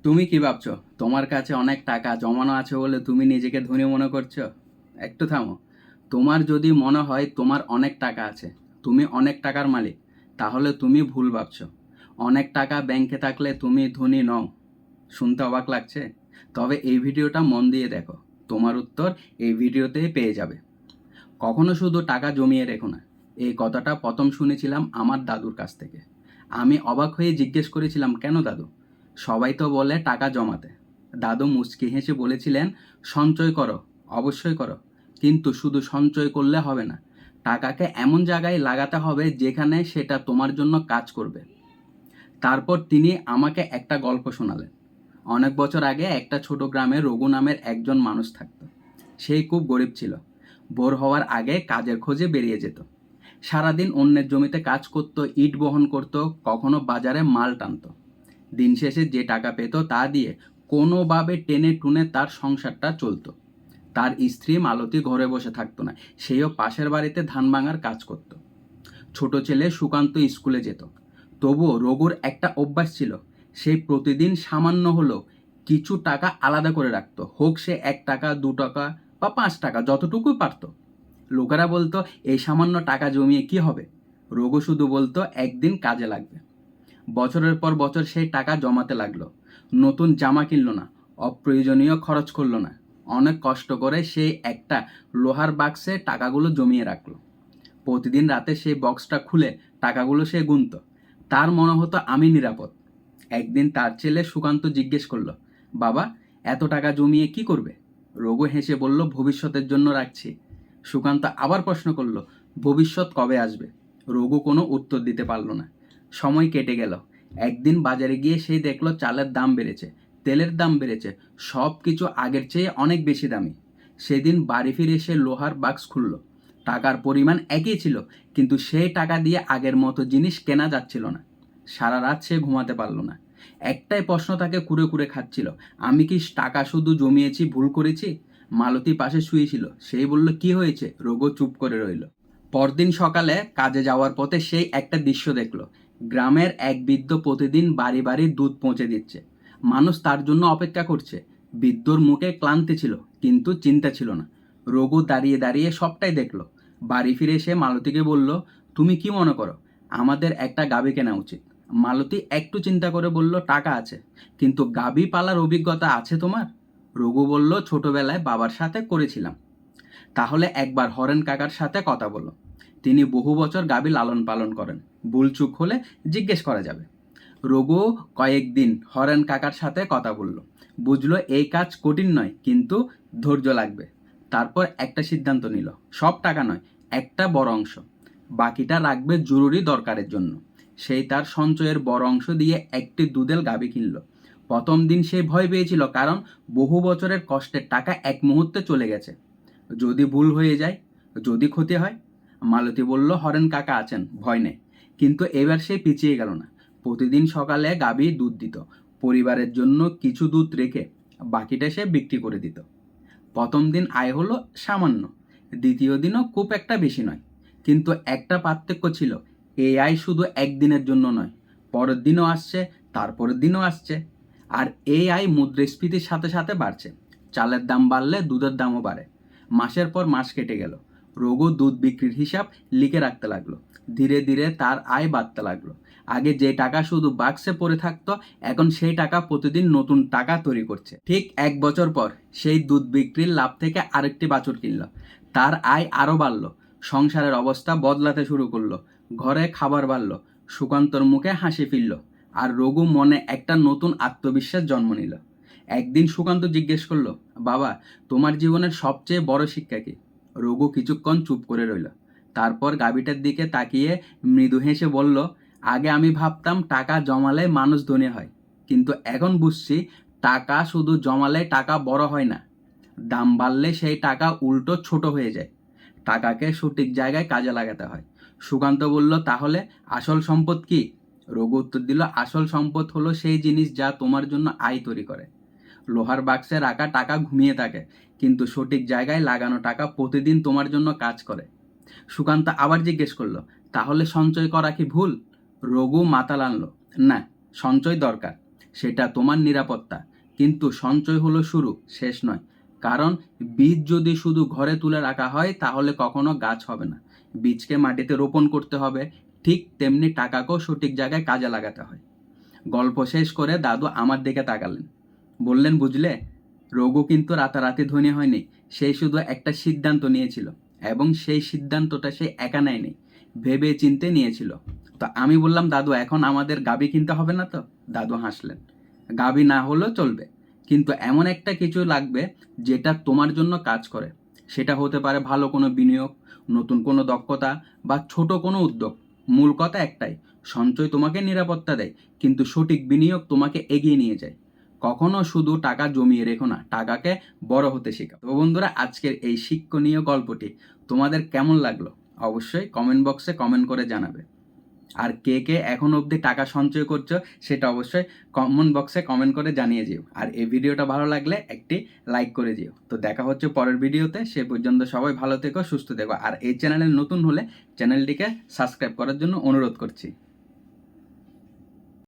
তুমি কি ভাবছো তোমার কাছে অনেক টাকা জমানো আছে বলে তুমি নিজেকে ধনী মনে করছো? একটু থামো। তোমার যদি মনে হয় তোমার অনেক টাকা আছে, তুমি অনেক টাকার মালিক, তাহলে তুমি ভুল ভাবছো। অনেক টাকা ব্যাংকে থাকলে তুমি ধনী নও। শুনতে অবাক লাগছে? তবে এই ভিডিওটা মন দিয়ে দেখো, তোমার উত্তর এই ভিডিওতেই পেয়ে যাবে। কখনো শুধু টাকা জমিয়ে রেখো না। এই কথাটা প্রথম শুনেছিলাম আমার দাদুর কাছ থেকে। আমি অবাক হয়ে জিজ্ঞেস করেছিলাম, কেন দাদু? সবাই তো বলে টাকা জমাতে। দাদু মুচকি হেসে বলেছিলেন, সঞ্চয় করো, অবশ্যই করো, কিন্তু শুধু সঞ্চয় করলে হবে না। টাকাকে এমন জায়গায় লাগাতে হবে যেখানে সেটা তোমার জন্য কাজ করবে। তারপর তিনি আমাকে একটা গল্প শোনালেন। অনেক বছর আগে একটা ছোট গ্রামে রঘু নামের একজন মানুষ থাকত। সেই খুব গরিব ছিল। ভোর হওয়ার আগে কাজের খোঁজে বেরিয়ে যেত। সারাদিন অন্যের জমিতে কাজ করত, ইট বহন করত, কখনো বাজারে মাল টানত। দিন শেষে যে টাকা পেত তা দিয়ে কোনোভাবে টেনে টুনে তার সংসারটা চলতো। তার স্ত্রী মালতী ঘরে বসে থাকতো না, সেও পাশের বাড়িতে ধান ভাঙার কাজ করত। ছোট ছেলে সুকান্ত স্কুলে যেত। তবুও রঘুর একটা অভ্যাস ছিল, সে প্রতিদিন সামান্য হলেও কিছু টাকা আলাদা করে রাখতো, হোক সে 1 টাকা, 2 টাকা বা 5 টাকা, যতটুকুই পারত। লোকেরা বলতো, এই সামান্য টাকা জমিয়ে কি হবে? রঘু শুধু বলতো, একদিন কাজে লাগবে। বছরের পর বছর সেই টাকা জমাতে লাগলো। নতুন জামা কিনলো না, অপ্রয়োজনীয় খরচ করলো না। অনেক কষ্ট করে সেই একটা লোহার বাক্সে টাকাগুলো জমিয়ে রাখলো। প্রতিদিন রাতে সেই বক্সটা খুলে টাকাগুলো সে গুনত। তার মনে হতো আমি নিরাপদ। একদিন তার ছেলে সুকান্ত জিজ্ঞেস করলো, বাবা, এত টাকা জমিয়ে কি করবে? রঘু হেসে বলল, ভবিষ্যতের জন্য রাখছি। সুকান্ত আবার প্রশ্ন করলো, ভবিষ্যৎ কবে আসবে? রঘু কোনো উত্তর দিতে পারল না। সময় কেটে গেল। একদিন বাজারে গিয়ে সেই দেখলো চালের দাম বেড়েছে, তেলের দাম বেড়েছে, সব কিছু আগের চেয়ে অনেক বেশি দামি। সেদিন বাড়ি ফিরে সে লোহার বাক্স খুলল। টাকার পরিমাণ একই ছিল, কিন্তু সেই টাকা দিয়ে আগের মতো জিনিস কেনা যাচ্ছিল না। সারা রাত সে ঘুমাতে পারল না। একটাই প্রশ্ন তাকে কুরে কুরে খাচ্ছিল, আমি কি টাকা শুধু জমিয়েছি, ভুল করেছি? মালতী পাশে শুয়েছিল, সেই বলল, কি হয়েছে? রঘু চুপ করে রইল। পরদিন সকালে কাজে যাওয়ার পথে সেই একটা দৃশ্য দেখল। গ্রামের এক বৃদ্ধ প্রতিদিন বাড়ি বাড়ি দুধ পৌঁছে দিচ্ছে। মানুষ তার জন্য অপেক্ষা করছে। বৃদ্ধর মুখে ক্লান্তি ছিল, কিন্তু চিন্তা ছিল না। রঘু দাঁড়িয়ে দাঁড়িয়ে সবটাই দেখল। বাড়ি ফিরে সে মালতীকে বলল, তুমি কি মনে করো, আমাদের একটা গাভী কেনা উচিত? মালতী একটু চিন্তা করে বলল, টাকা আছে, কিন্তু গাভী পালার অভিজ্ঞতা আছে তোমার? রঘু বলল, ছোটবেলায় বাবার সাথে করেছিলাম। তাহলে একবার হরেন কাকার সাথে কথা বলো। তিনি বহু বছর গাভী লালন পালন করেন। ভুল চুক হলে জিজ্ঞেস করা যাবে। রঘু কয়েকদিন হরেন কাকার সাথে কথা বলল। বুঝলো এই কাজ কঠিন নয়, কিন্তু ধৈর্য লাগবে। তারপর একটা সিদ্ধান্ত নিল, সব টাকা নয়, একটা বড় অংশ। বাকিটা রাখবে জরুরি দরকারের জন্য। সেই তার সঞ্চয়ের বড় অংশ দিয়ে একটি দুধেল গাভী কিনল। প্রথম দিন সে ভয় পেয়েছিল, কারণ বহু বছরের কষ্টের টাকা এক মুহূর্তে চলে গেছে। যদি ভুল হয়ে যায়, যদি ক্ষতি হয়? মালতী বলল, হরেন কাকা আছেন, ভয় নেই। কিন্তু এবার সে পিছিয়ে গেল না। প্রতিদিন সকালে গাভী দুধ দিত। পরিবারের জন্য কিছু দুধ রেখে বাকিটা সে বিক্রি করে দিত। প্রথম দিন আয় হলো সামান্য, দ্বিতীয় দিনও খুব একটা বেশি নয়। কিন্তু একটা পার্থক্য ছিল, এই আয় শুধু একদিনের জন্য নয়, পরের দিনও আসছে, তারপরের দিনও আসছে। আর এই আয় মুদ্রাস্ফীতির সাথে সাথে বাড়ছে। চালের দাম বাড়লে দুধের দামও বাড়ে। মাসের পর মাস কেটে গেল। রঘু দুধ বিক্রির হিসাব লিখে রাখতে লাগলো। ধীরে ধীরে তার আয় বাড়তে লাগলো। আগে যে টাকা শুধু বাক্সে পড়ে থাকতো, এখন সেই টাকা প্রতিদিন নতুন টাকা তৈরি করছে। ঠিক 1 বছর পর সেই দুধ বিক্রির লাভ থেকে আরেকটি বাছুর কিনল। তার আয় আরও বাড়লো। সংসারের অবস্থা বদলাতে শুরু করলো। ঘরে খাবার বাড়লো। সুকান্তর মুখে হাসি ফিরল। আর রঘু মনে একটা নতুন আত্মবিশ্বাস জন্ম নিল। একদিন সুকান্ত জিজ্ঞেস করলো, বাবা, তোমার জীবনের সবচেয়ে বড় শিক্ষা কি? রঘু কিছুক্ষণ চুপ করে রইল। তারপর গাভীটার দিকে তাকিয়ে মৃদু হেসে বলল, আগে আমি ভাবতাম টাকা জমালে মানুষ ধনী হয়, কিন্তু এখন বুঝছি টাকা শুধু জমালে টাকা বড় হয় না, দাম বাড়লে সেই টাকা উল্টো ছোট হয়ে যায়। টাকাকে সঠিক জায়গায় কাজে লাগাতে হয়। সুকান্ত বলল, তাহলে আসল সম্পদ কি? রঘু উত্তর দিল, আসল সম্পদ হলো সেই জিনিস যা তোমার জন্য আয় তৈরি করে। লোহার বাক্সে রাখা টাকা ঘুমিয়ে থাকে, কিন্তু সঠিক জায়গায় লাগানো টাকা প্রতিদিন তোমার জন্য কাজ করে। সুকান্ত আবার জিজ্ঞেস করলো, তাহলে সঞ্চয় করা কি ভুল? রঘু মাথা নাড়ল, না, সঞ্চয় দরকার। সেটা তোমার নিরাপত্তা। কিন্তু সঞ্চয় হলো শুরু, শেষ নয়। কারণ বীজ যদি শুধু ঘরে তুলে রাখা হয় তাহলে কখনো গাছ হবে না। বীজকে মাটিতে রোপণ করতে হবে। ঠিক তেমনি টাকাকেও সঠিক জায়গায় কাজে লাগাতে হয়। গল্প শেষ করে দাদু আমার দিকে তাকালেন, বললেন, বুঝলে, রঘু কিন্তু রাতারাতি ধনী হয়নি। সে শুধু একটা সিদ্ধান্ত নিয়েছিল, এবং সেই সিদ্ধান্তটা সে একা নেয়নি, ভেবে চিনতে নিয়েছিল। তো আমি বললাম, দাদু এখন আমাদের গাবি কিনতে হবে না তো? দাদু হাসলেন, গাবি না হলেও চলবে, কিন্তু এমন একটা কিছু লাগবে যেটা তোমার জন্য কাজ করে। সেটা হতে পারে ভালো কোনো বিনিয়োগ, নতুন কোনো দক্ষতা, বা ছোট কোনো উদ্যোগ। মূল কথা একটাই, সঞ্চয় তোমাকে নিরাপত্তা দেয়, কিন্তু সঠিক বিনিয়োগ তোমাকে এগিয়ে নিয়ে যায়। কখনো শুধু টাকা জমিয়ে রেখো না, টাকাকে বড় হতে শেখাও। তো বন্ধুরা, আজকের এই শিক্ষণীয় গল্পটি তোমাদের কেমন লাগলো অবশ্যই কমেন্ট বক্সে কমেন্ট করে জানাবে। আর কে কে এখন অবধি টাকা সঞ্চয় করছো সেটা অবশ্যই কমেন্ট বক্সে কমেন্ট করে জানিয়ে যেও। আর এই ভিডিওটা ভালো লাগলে একটি লাইক করে যেও। তো দেখা হচ্ছে পরের ভিডিওতে। সে পর্যন্ত সবাই ভালো থেকো, সুস্থ থেকো। আর এই চ্যানেলে নতুন হলে চ্যানেলটিকে সাবস্ক্রাইব করার জন্য অনুরোধ করছি।